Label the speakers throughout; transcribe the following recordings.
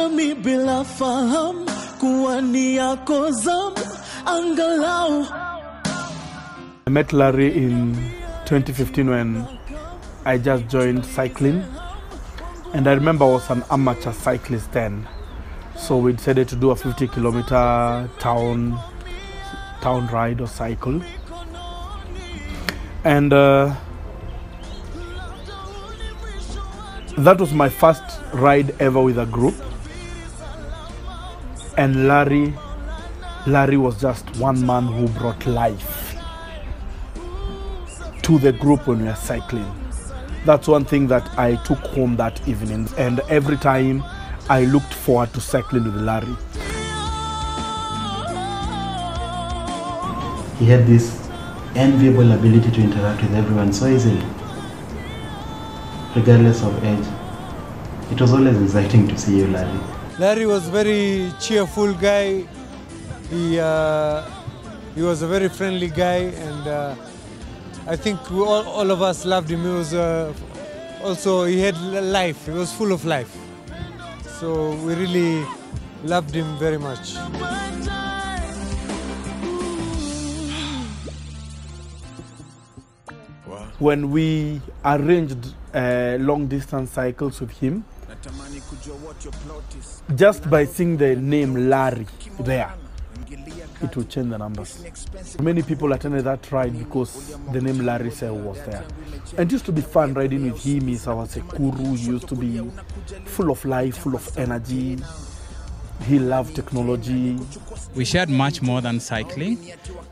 Speaker 1: jamii bila fahamu kuwa ni yako zamu angalau.
Speaker 2: I met Larry in 2015 when I just joined cycling, and I remember I was an amateur cyclist then, so we decided to do a 50-kilometer town ride or cycle, and that was my first ride ever with a group. And Larry was just one man who brought life to the group when we were cycling. That's one thing that I took home that evening, and every time I looked forward to cycling with Larry.
Speaker 3: He had this enviable ability to interact with everyone so easily, regardless of age. It was always exciting to see you, Larry.
Speaker 4: Larry was a very cheerful guy. He was a very friendly guy, and I think all of us loved him. He was also, he had life. He was full of life. So we really loved him very much.
Speaker 2: When we arranged long distance cycles with him, just by seeing the name Larry there, it would change the numbers. Many people attended that ride because the name Larry was there. And it used to be fun riding with him. He's our Sekuru. He used to be full of life, full of energy. He loved technology.
Speaker 5: We shared much more than cycling,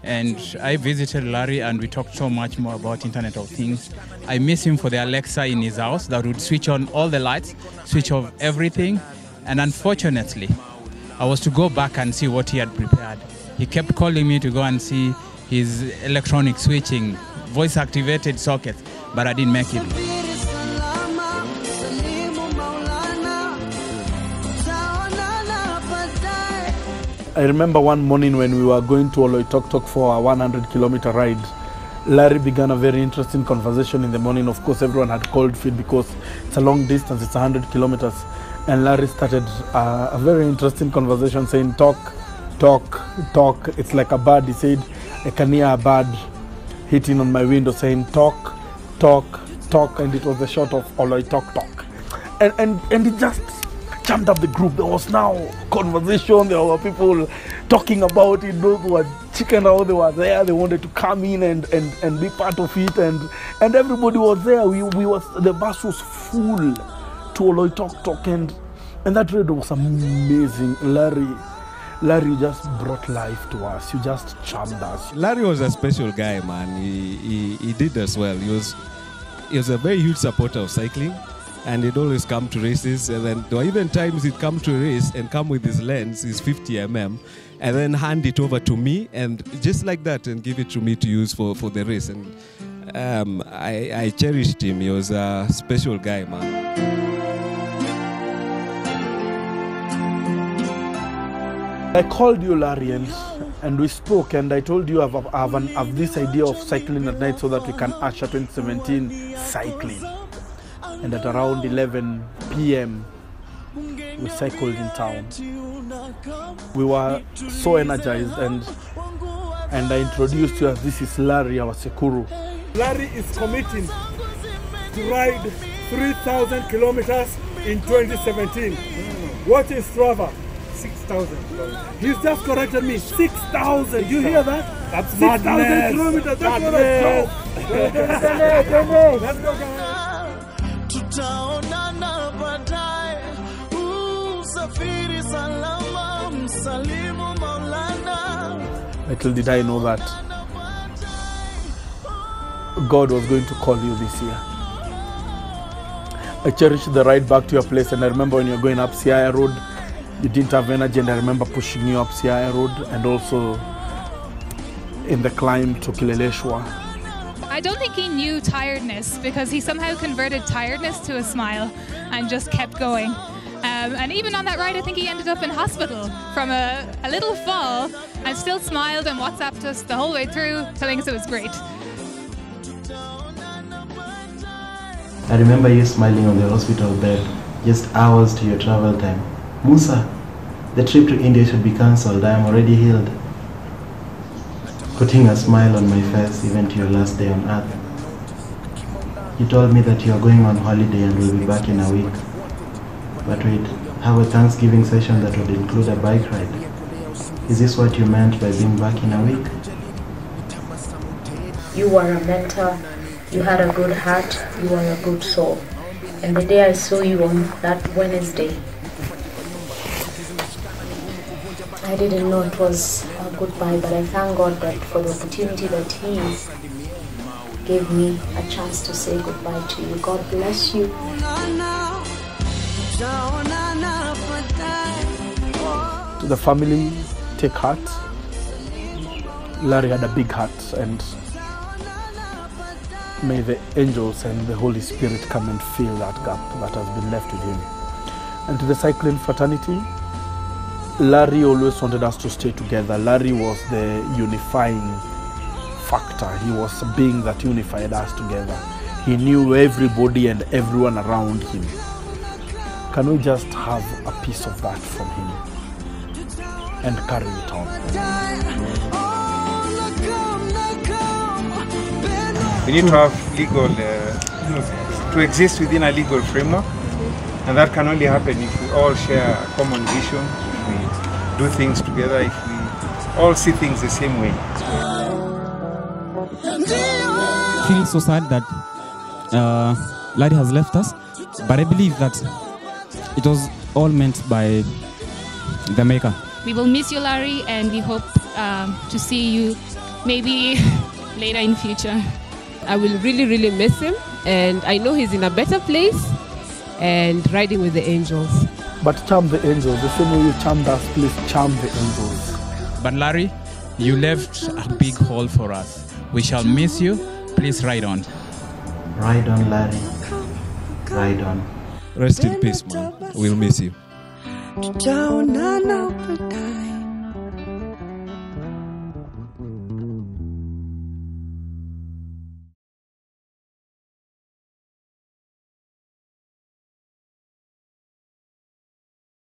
Speaker 5: and I visited Larry and we talked so much more about Internet of Things. I miss him for the Alexa in his house that would switch on all the lights, switch off everything, and unfortunately, I was to go back and see what he had prepared. He kept calling me to go and see his electronic switching, voice-activated sockets, but I didn't make it.
Speaker 2: I remember one morning when we were going to Oloitoktok for a 100-kilometer ride, Larry began a very interesting conversation in the morning. Of course, everyone had cold feet because it's a long distance, it's 100 kilometers. And Larry started a very interesting conversation saying, talk, talk, talk. It's like a bird. He said, I can hear a bird hitting on my window saying, talk, talk, talk. And it was a shot of Oloitoktok. And it just jammed up the group. There was now conversation. There were people talking about it. Those who were chicken out, they were there. They wanted to come in and be part of it. And everybody was there. The bus was full to Oloitoktok, and that ride was amazing. Larry just brought life to us. You just charmed us.
Speaker 6: Larry was a special guy, man. He did us well. He was a very huge supporter of cycling, and he'd always come to races. And then there were even times he'd come to a race and come with his lens, his 50mm, and then hand it over to me, and just like that, and give it to me to use for the race. And I cherished him. He was a special guy, man.
Speaker 2: I called you, Larry, and we spoke, and I told you I have this idea of cycling at night so that we can usher 2017 cycling. And at around 11 p.m., we cycled in town. We were so energized, and I introduced you as this is Larry, our Sekuru.
Speaker 7: Larry is committing to ride 3,000 kilometers in 2017. What is Strava? 6,000. He's just corrected me. 6,000. You hear that? That's 6,000 kilometers. That's what I said. Let's go, guys.
Speaker 1: Tutaonana baadaye. Usafiri salama, msalimu Maulana.
Speaker 2: Little did I know that God was going to call you this year. I cherished the ride back to your place, and I remember when you were going up Siaya Road, you didn't have energy, and I remember pushing you up Siaya Road, and also in the climb to Kileleshwa.
Speaker 8: I don't think he knew tiredness, because he somehow converted tiredness to a smile and just kept going. And even on that ride, I think he ended up in hospital from a little fall, and still smiled and WhatsApped us the whole way through, telling us it was great.
Speaker 3: I remember you smiling on the hospital bed, just hours to your travel time. Musa, the trip to India should be cancelled. I am already healed. Putting a smile on my face even to your last day on earth. You told me that you are going on holiday and will be back in a week. But wait, have a Thanksgiving session that would include a bike ride. Is this what you meant by being back in a week?
Speaker 9: You were a mentor, you had a good heart, you were a good soul. And the day I saw you on that Wednesday, I didn't know it was a goodbye, but I thank God that for the opportunity that He gave me a chance to say goodbye to you. God bless you.
Speaker 2: To the family, take heart. Larry had a big heart, and may the angels and the Holy Spirit come and fill that gap that has been left with him. And to the cycling fraternity, Larry always wanted us to stay together. Larry was the unifying factor. He was a being that unified us together. He knew everybody and everyone around him. Can we just have a piece of that from him and carry it on?
Speaker 10: We need to have legal, to exist within a legal framework, and that can only happen if we all share a common vision, if we do things together, if we all see things the same way.
Speaker 5: I feel so sad that Larry has left us, but I believe that it was all meant by the Maker.
Speaker 8: We will miss you, Larry, and we hope to see you maybe later in future.
Speaker 11: I will really, really miss him, and I know he's in a better place and riding with the angels.
Speaker 2: But charm the angels, the same way you charmed us, please charm the angels.
Speaker 5: But Larry, you left a big hole for us. We shall miss you. Please ride on.
Speaker 3: Ride on, Larry. Ride on.
Speaker 6: Rest in peace, man. We'll miss you.